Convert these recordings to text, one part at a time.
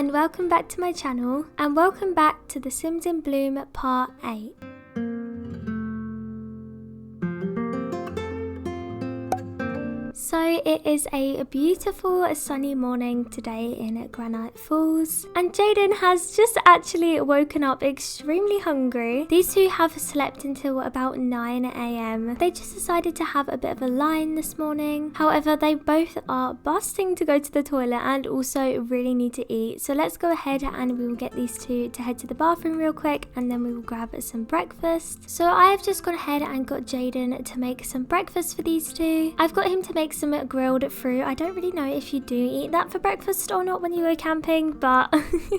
and welcome back to my channel, and welcome back to The Sims in Bloom Part 8. So it is a beautiful sunny morning today in Granite Falls, and Jaden has just actually woken up extremely hungry. These two have slept until about 9 AM. They just decided to have a bit of a lie-in this morning. However, they both are busting to go to the toilet and also really need to eat. So let's go ahead and we will get these two to head to the bathroom real quick, and then we will grab some breakfast. So I have just gone ahead and got Jaden to make some breakfast for these two. I've got him to make some grilled fruit. I don't really know if you do eat that for breakfast or not when you go camping, but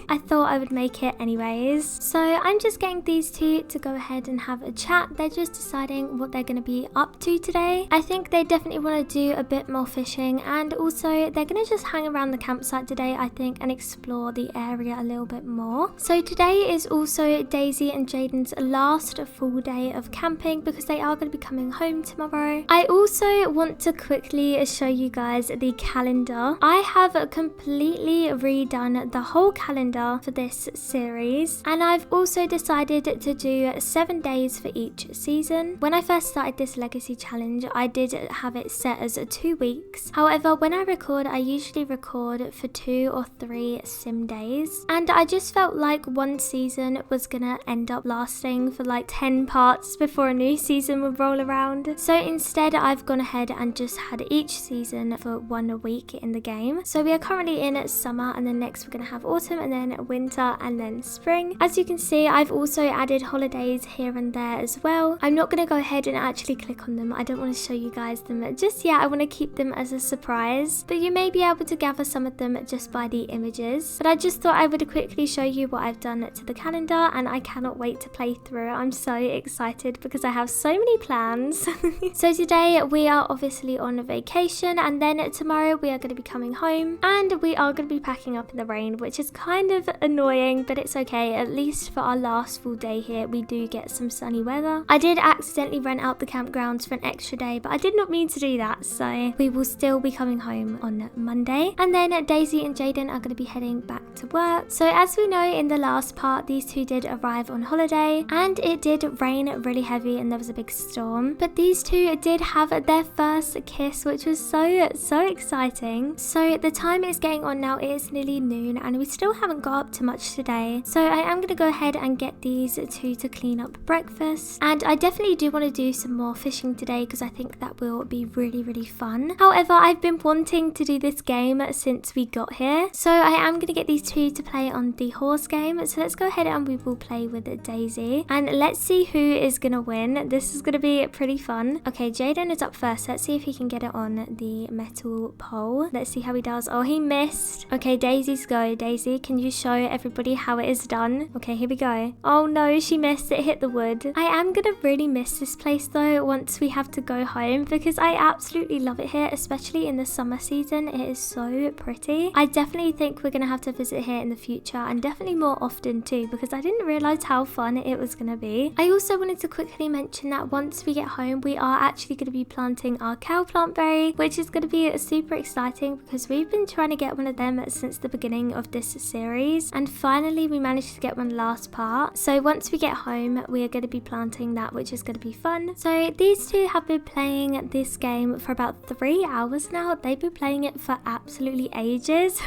I thought I would make it anyways. So I'm just getting these two to go ahead and have a chat. They're just deciding what they're going to be up to today. I think they definitely want to do a bit more fishing, and also they're going to just hang around the campsite today, I think, and explore the area a little bit more. So today is also Daisy and Jaden's last full day of camping because they are going to be coming home tomorrow. I also want to quickly show you guys the calendar. I have completely redone the whole calendar for this series, and I've also decided to do 7 days for each season. When I first started this legacy challenge, I did have it set as 2 weeks. However, when I record, I usually record for 2 or 3 sim days, and I just felt like one season was gonna end up lasting for like 10 parts before a new season would roll around. So instead, I've gone ahead and just had each season for 1 week in the game. So we are currently in summer, and then next we're going to have autumn, and then winter, and then spring. As you can see, I've also added holidays here and there as well. I'm not going to go ahead and actually click on them. I don't want to show you guys them just yet. I want to keep them as a surprise, but you may be able to gather some of them just by the images. But I just thought I would quickly show you what I've done to the calendar, and I cannot wait to play through it. I'm so excited because I have so many plans. So today we are obviously on vacation, and then tomorrow we are going to be coming home, and we are going to be packing up in the rain, which is kind of annoying, but it's okay. At least for our last full day here, we do get some sunny weather. I did accidentally rent out the campgrounds for an extra day, but I did not mean to do that, so we will still be coming home on Monday. And then Daisy and Jaden are going to be heading back to work. So as we know, in the last part, these two did arrive on holiday, and it did rain really heavy, and there was a big storm, but these two did have their first kiss, which was so exciting. So the time is getting on now. It is nearly noon, and we still haven't got up to much today. So I am going to go ahead and get these two to clean up breakfast, and I definitely do want to do some more fishing today because I think that will be really fun. However, I've been wanting to do this game since we got here, so I am going to get these two to play on the horse game. So let's go ahead and we will play with Daisy, and let's see who is going to win. This is going to be pretty fun. Okay, Jaden is up first. Let's see if he can get it on the metal pole. Let's see how he does. Oh, he missed. Okay, Daisy's go. Daisy, can you show everybody how it is done? Okay, here we go. Oh no, she missed. It hit the wood. I am gonna really miss this place though once we have to go home, because I absolutely love it here, especially in the summer season. It is so pretty. I definitely think we're gonna have to visit here in the future, and definitely more often too, because I didn't realize how fun it was gonna be. I also wanted to quickly mention that once we get home, we are actually going to be planting our cow plant berry, which is going to be super exciting because we've been trying to get one of them since the beginning of this series, and finally we managed to get one last part. So once we get home, we are going to be planting that, which is going to be fun. So these two have been playing this game for about 3 hours now. They've been playing it for absolutely ages.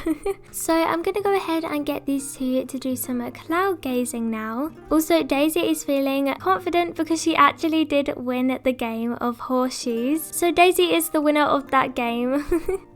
So I'm going to go ahead and get these two to do some cloud gazing now. Also, Daisy is feeling confident because she actually did win the game of horseshoes. So Daisy is the winner of that game.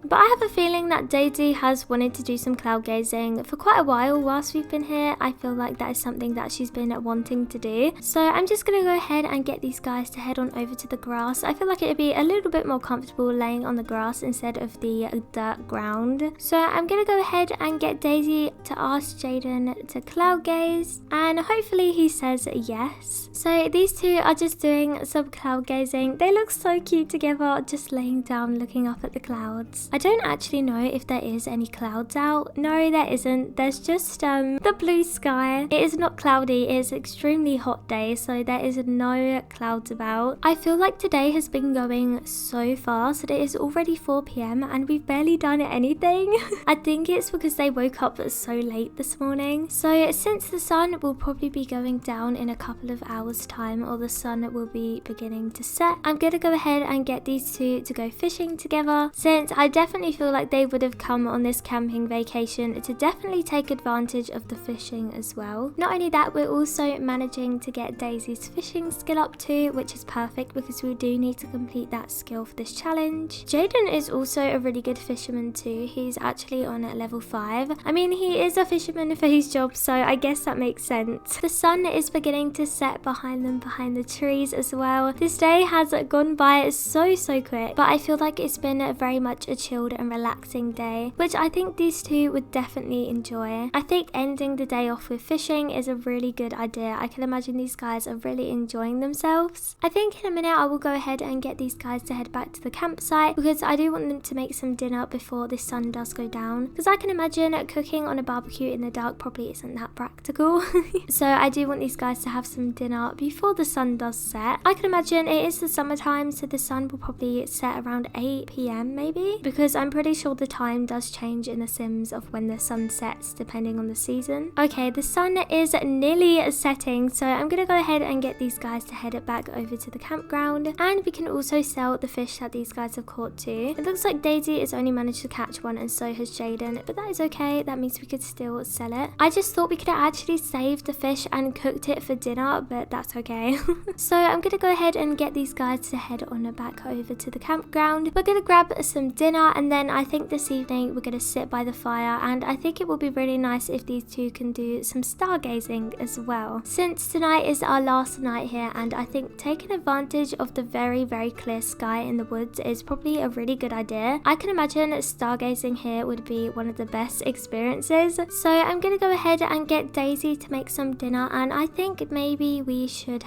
But I have a feeling that Daisy has wanted to do some cloud gazing for quite a while whilst we've been here. I feel like that is something that she's been wanting to do. So I'm just going to go ahead and get these guys to head on over to the grass. I feel like it would be a little bit more comfortable laying on the grass instead of the dirt ground. So I'm going to go ahead and get Daisy to ask Jaden to cloud gaze, and hopefully he says yes. So these two are just doing some cloud gazing. They look so cute together, just laying down looking up at the clouds. I don't actually know if there is any clouds out. No, there isn't. There's just the blue sky. It is not cloudy. It is an extremely hot day, so there is no clouds about. I feel like today has been going so fast. It is already 4 p.m. and we've barely done anything. I think it's because they woke up so late this morning. So since the sun will probably be going down in a couple of hours time, or the sun will be beginning to set, I'm gonna go ahead and get these two to go fishing together, since I definitely feel like they would have come on this camping vacation to definitely take advantage of the fishing as well. Not only that, we're also managing to get Daisy's fishing skill up too, which is perfect because we do need to complete that skill for this challenge. Jaden is also a really good fisherman too. He's actually on at level 5. I mean, he is a fisherman for his job, so I guess that makes sense. The sun is beginning to set behind them, behind the trees as well. This day has gone by so quick, but I feel like it's been very much a chilled and relaxing day, which I think these two would definitely enjoy. I think ending the day off with fishing is a really good idea. I can imagine these guys are really enjoying themselves. I think in a minute I will go ahead and get these guys to head back to the campsite, because I do want them to make some dinner before the sun does go down, because I can imagine cooking on a barbecue in the dark probably isn't that practical. So I do want these guys to have some dinner before the sun does set. I can imagine it is the summertime, so the sun will probably set around 8 p.m. maybe, because I'm pretty sure the time does change in the Sims of when the sun sets depending on the season. Okay, the sun is nearly setting, so I'm gonna go ahead and get these guys to head back over to the campground, and we can also sell the fish that these guys have caught too. It looks like Daisy has only managed to catch one, and so has Jaden, but that is okay. That means we could still sell it. I just thought we could actually save the fish and cooked it for dinner, but that's okay. So I'm gonna go ahead and get these guys to head on back over to the campground. We're gonna grab some dinner, and then I think this evening we're gonna sit by the fire, and I think it will be really nice if these two can do some stargazing as well, since tonight is our last night here, and I think taking advantage of the very clear sky in the woods is probably a really good idea. I can imagine stargazing here would be one of the best experiences. So I'm gonna go ahead and get Daisy to make some dinner, and I think maybe we should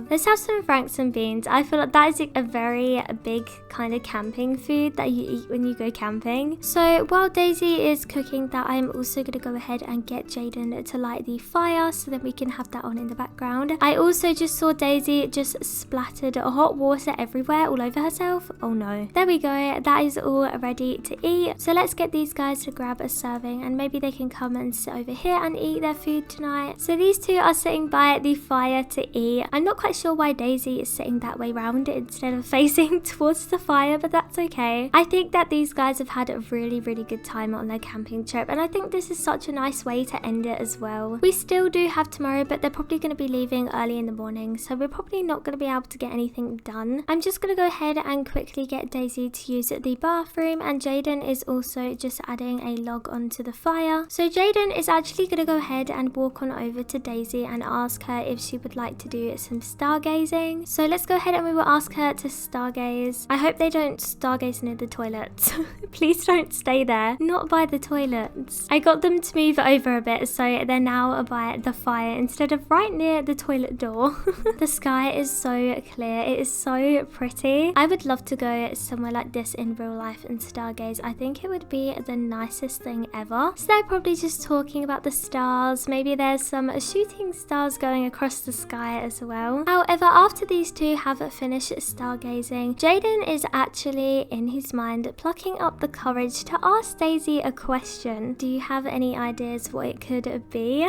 let's have some franks and beans. I feel like that is a very big kind of camping food that you eat when you go camping. So while Daisy is cooking that, I'm also gonna go ahead and get Jaden to light the fire so that we can have that on in the background. I also just saw Daisy just splattered hot water everywhere all over herself. Oh no. There we go. That is all ready to eat. So let's get these guys to grab a serving, and maybe they can come and sit over here and eat their food tonight. So these two are sitting by the fire to eat. I'm not quite sure why Daisy is sitting that way round instead of facing towards the fire, but that's okay. I think that these guys have had a really good time on their camping trip, and I think this is such a nice way to end it as well. We still do have tomorrow, but they're probably going to be leaving early in the morning, so we're probably not going to be able to get anything done. I'm just going to go ahead and quickly get Daisy to use the bathroom, and Jaden is also just adding a log onto the fire. So Jaden is actually going to go ahead and walk on over to Daisy and ask her if she would like to do some stargazing. So let's go ahead and we will ask her to stargaze. I hope they don't stargaze near the toilets. Please don't stay there. Not by the toilets. I got them to move over a bit, so they're now by the fire instead of right near the toilet door. The sky is so clear. It is so pretty. I would love to go somewhere like this in real life and stargaze. I think it would be the nicest thing ever. So they're probably just talking about the stars. Maybe there's some shooting stars going across the sky as well. However, after these two have finished stargazing, Jaden is actually in his mind plucking up the courage to ask Daisy a question. Do you have any ideas what it could be?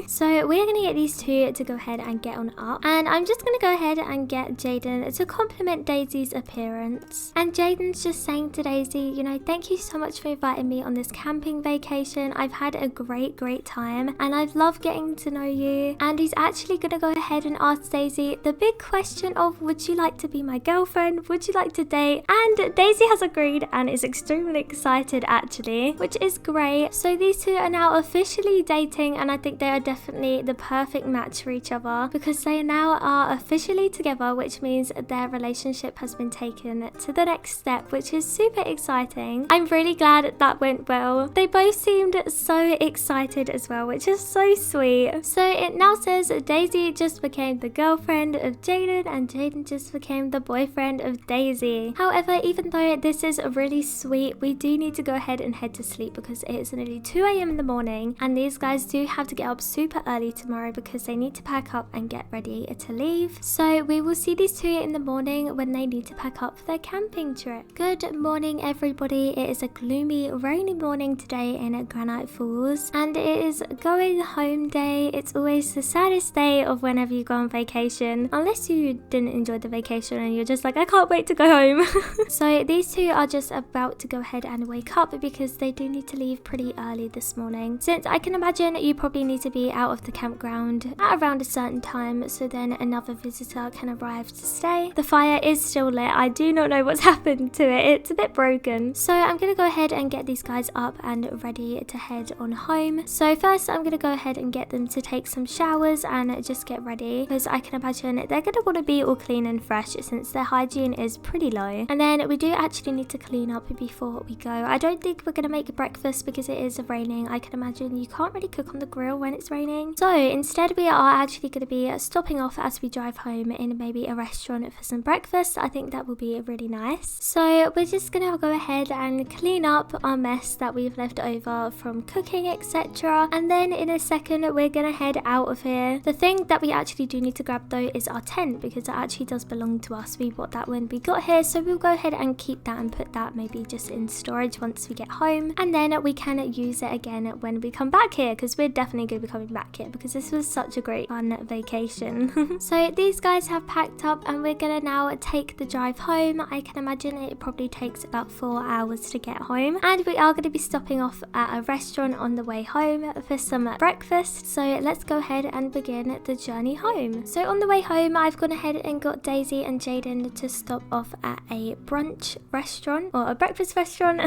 So we're gonna get these two to go ahead and get on up, and I'm just gonna go ahead and get Jaden to compliment Daisy's appearance. And Jaden's just saying to Daisy, you know, thank you so much for inviting me on this camping vacation. I've had a great time, and I've loved getting to know you. And he's actually gonna go ahead and ask Daisy the big question of, would you like to be my girlfriend? Would you like to date? And Daisy has agreed and is extremely excited actually, which is great. So these two are now officially dating, and I think they are definitely the perfect match for each other, because they now are officially together, which means their relationship has been taken to the next step, which is super exciting. I'm really glad that went well. They both seemed so excited as well, which is so sweet. So it now says Daisy just became the girlfriend of Jaden, and Jaden just became the boyfriend of Daisy. However, even though this is really sweet. We do need to go ahead and head to sleep because it is nearly 2 a.m. in the morning, and these guys do have to get up super early tomorrow because they need to pack up and get ready to leave. So we will see these two in the morning when they need to pack up for their camping trip. Good morning, everybody. It is a gloomy, rainy morning today in Granite Falls, and it is going home day. It's always the saddest day of whenever you go on vacation, unless you didn't enjoy the vacation and you're just like, I can't wait to go home. So these two are just about to go ahead and wake up because they do need to leave pretty early this morning, since I can imagine you probably need to be out of the campground at around a certain time so then another visitor can arrive to stay. The fire is still lit. I do not know what's happened to it. It's a bit broken. So I'm going to go ahead and get these guys up and ready to head on home. So first I'm going to go ahead and get them to take some showers and just get ready, because I can imagine they're going to want to be all clean and fresh since their hygiene is pretty low. And then we do actually need to clean up before we go. I don't think we're going to make breakfast because it is raining. I can imagine you can't really cook on the grill when it's raining. So instead we are actually going to be stopping off as we drive home in maybe a restaurant for some breakfast. I think that will be really nice. So we're just going to go ahead and clean up our mess that we've left over from cooking, etc. And then in a second we're going to head out of here. The thing that we actually do need to grab though is our tent, because it actually does belong to us. We bought that when we got here, so we'll go ahead and keep that and put that maybe just in storage once we get home, and then we can use it again when we come back here, because we're definitely going to be coming back here because this was such a great fun vacation. So these guys have packed up and we're going to now take the drive home. I can imagine it probably takes about 4 hours to get home, and we are going to be stopping off at a restaurant on the way home for some breakfast. So let's go ahead and begin the journey home. So on the way home I've gone ahead and got Daisy and Jayden to stop off at a brunch restaurant, or a breakfast restaurant.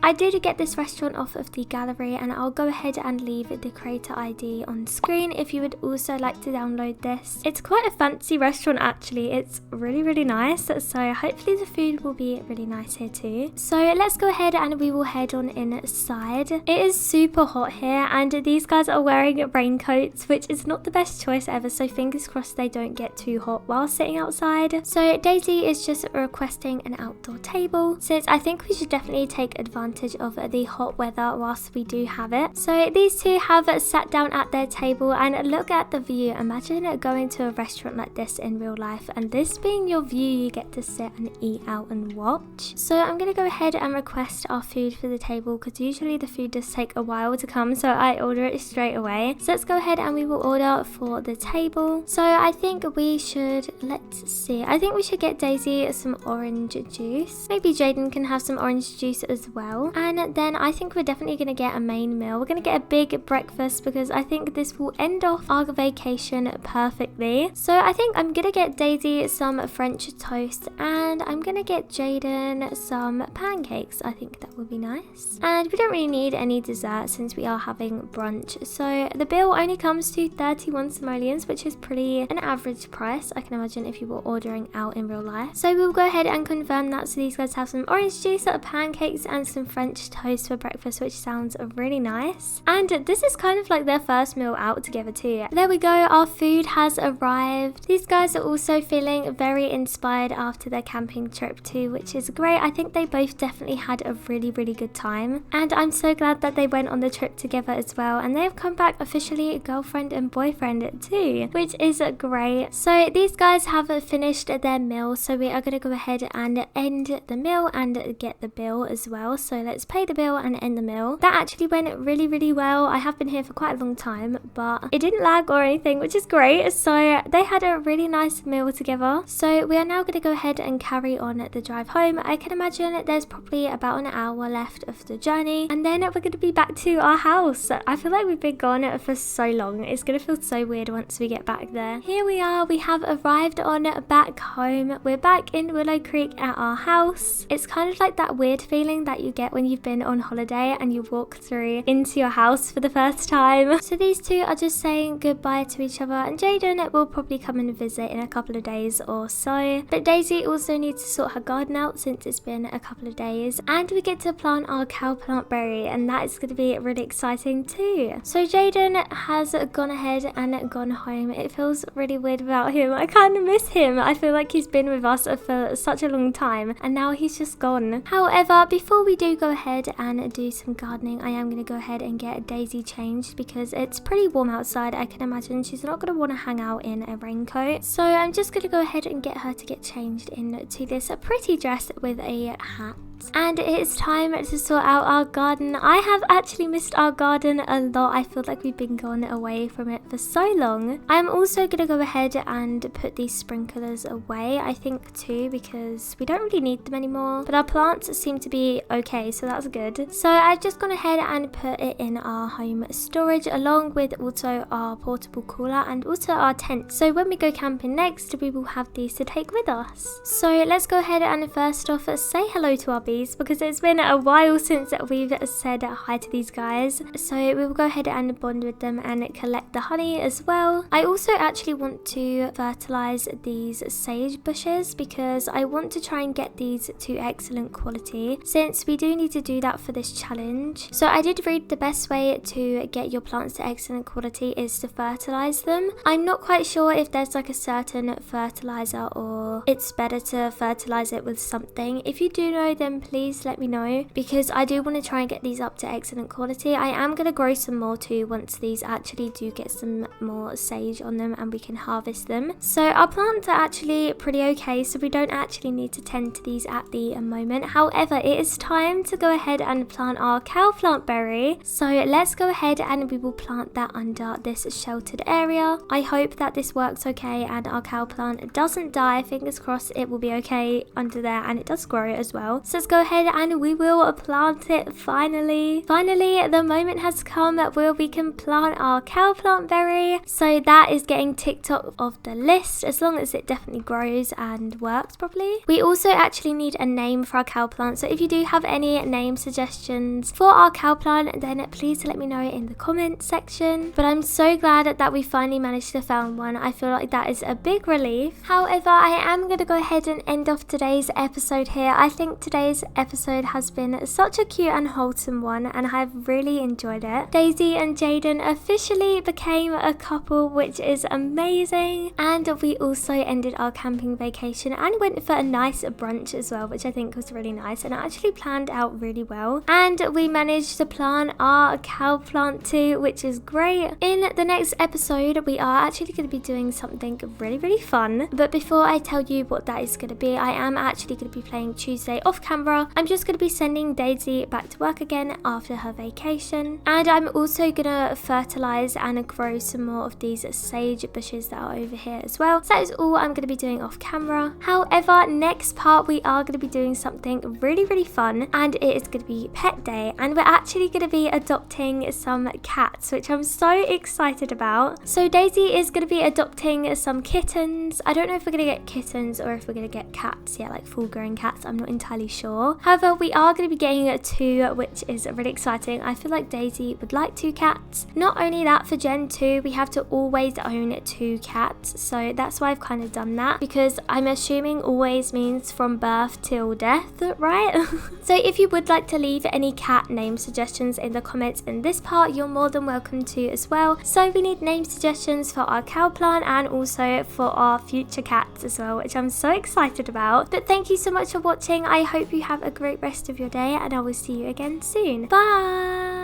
I did get this restaurant off of the gallery, and I'll go ahead and leave the creator ID on screen if you would also like to download this. It's quite a fancy restaurant actually. It's really nice, so hopefully the food will be really nice here too. So let's go ahead and we will head on inside. It is super hot here, and these guys are wearing raincoats, which is not the best choice ever, so fingers crossed they don't get too hot while sitting outside. So Daisy is just requesting an outdoor table, since I think we should definitely take advantage of the hot weather whilst we do have it. So these two have sat down at their table, and look at the view. Imagine going to a restaurant like this in real life, and this being your view, you get to sit and eat out and watch. So I'm going to go ahead and request our food for the table, because usually the food does take a while to come, so I order it straight away. So let's go ahead and we will order for the table. So I think we should, let's see, I think we should get Daisy some orange juice. Maybe Jaden can have some orange juice as well. And then I think we're definitely going to get a main meal. We're going to get a big breakfast because I think this will end off our vacation perfectly. So I think I'm going to get Daisy some French toast, and I'm going to get Jaden some pancakes. I think that would be nice. And we don't really need any dessert since we are having brunch. So the bill only comes to 31 simoleons, which is pretty an average price, I can imagine, if you were ordering out in real life. So we'll go ahead and confirm that. So these guys have some orange juice, pancakes, and some French toast for breakfast, which sounds really nice. And this is kind of like their first meal out together too. There we go, our food has arrived. These guys are also feeling very inspired after their camping trip too, which is great. I think they both definitely had a really good time, and I'm so glad that they went on the trip together as well, and they have come back officially girlfriend and boyfriend too, which is great. So these guys have finished their meal, so we are going to go ahead and end the meal and get the bill as well. So let's pay the bill and end the meal. That actually went really well. I have been here for quite a long time, but it didn't lag or anything, which is great. So they had a really nice meal together. So we are now going to go ahead and carry on the drive home. I can imagine there's probably about an hour left of the journey, and then we're going to be back to our house. I feel like we've been gone for so long. It's going to feel so weird once we get back there. Here we are. We have arrived on back home. We're back in Willow Creek at our house. It's kind of like that weird feeling that you get when you've been on holiday and you walk through into your house for the first time. So these two are just saying goodbye to each other, and Jaden will probably come and visit in a couple of days or so. But Daisy also needs to sort her garden out since it's been a couple of days, and we get to plant our cow plant berry, and that is going to be really exciting too. So Jaden has gone ahead and gone home. It feels really weird without him. I kind of miss him. I feel like he's been with us for such a long time, and now he's just just gone. However, before we do go ahead and do some gardening, I am going to go ahead and get Daisy changed because it's pretty warm outside. I can imagine she's not going to want to hang out in a raincoat. So I'm just going to go ahead and get her to get changed into this pretty dress with a hat. And it's time to sort out our garden. I have actually missed our garden a lot. I feel like we've been gone away from it for so long. I'm also going to go ahead and put these sprinklers away, I think too, because we don't really need them anymore. But our plants seem to be okay, so that's good. So I've just gone ahead and put it in our home storage along with also our portable cooler and also our tent. So when we go camping next, we will have these to take with us. So let's go ahead and first off say hello to our bees because it's been a while since we've said hi to these guys. So we will go ahead and bond with them and collect the honey as well. I also actually want to fertilize these sage bushes because I want to try and get these to excellent quality since we do need to do that for this challenge. So I did read the best way to get your plants to excellent quality is to fertilize them. I'm not quite sure if there's like a certain fertilizer or it's better to fertilize it with something. If you do know, then please let me know because I do want to try and get these up to excellent quality. I am going to grow some more too once these actually do get some more sage on them and we can harvest them. So our plants are actually pretty okay, so we don't actually need to tend to these at the moment. However, it is time to go ahead and plant our cow plant berry. So let's go ahead and we will plant that under this sheltered area. I hope that this works okay and our cow plant doesn't die. Fingers crossed it will be okay under there and it does grow as well. So let's go ahead and we will plant it finally. Finally, the moment has come where we can plant our cow plant berry. So that is getting ticked off of the list as long as it definitely grows and works properly. We also actually need a name for our cow plant. So if you do have any name suggestions for our cow plant, then please let me know in the comment section. But I'm so glad that we finally managed to find one. I feel like that is a big relief. However, I am going to go ahead and end off today's episode here. I think today's episode has been such a cute and wholesome one and I've really enjoyed it. Daisy and Jaden officially became a couple, which is amazing, and we also ended our camping vacation and went for a nice brunch as well, which I think was really nice and actually planned out really well. And we managed to plant our cow plant too, which is great. In the next episode we are actually going to be doing something really fun, but before I tell you what that is going to be, I am actually going to be playing Tuesday off camera. I'm just going to be sending Daisy back to work again after her vacation, and I'm also going to fertilize and grow some more of these sage bushes that are over here as well. So that is all I'm going to be doing off camera. However, next part we are going to be doing something really fun, and it is going to be pet day, and we're actually going to be adopting some cats, which I'm so excited about. So Daisy is going to be adopting some kittens. I don't know if we're going to get kittens or if we're going to get cats yet, like full grown cats. I'm not entirely sure. However, we are going to be getting 2, which is really exciting. I feel like Daisy would like 2 cats. Not only that, for Gen 2 we have to always own 2 cats, so that's why I've kind of done that, because I'm assuming always means from birth till death, right? So if you would like to leave any cat name suggestions in the comments in this part, you're more than welcome to as well. So we need name suggestions for our cow plant and also for our future cats as well, which I'm so excited about. But thank you so much for watching. I hope you have a great rest of your day and I will see you again soon. Bye!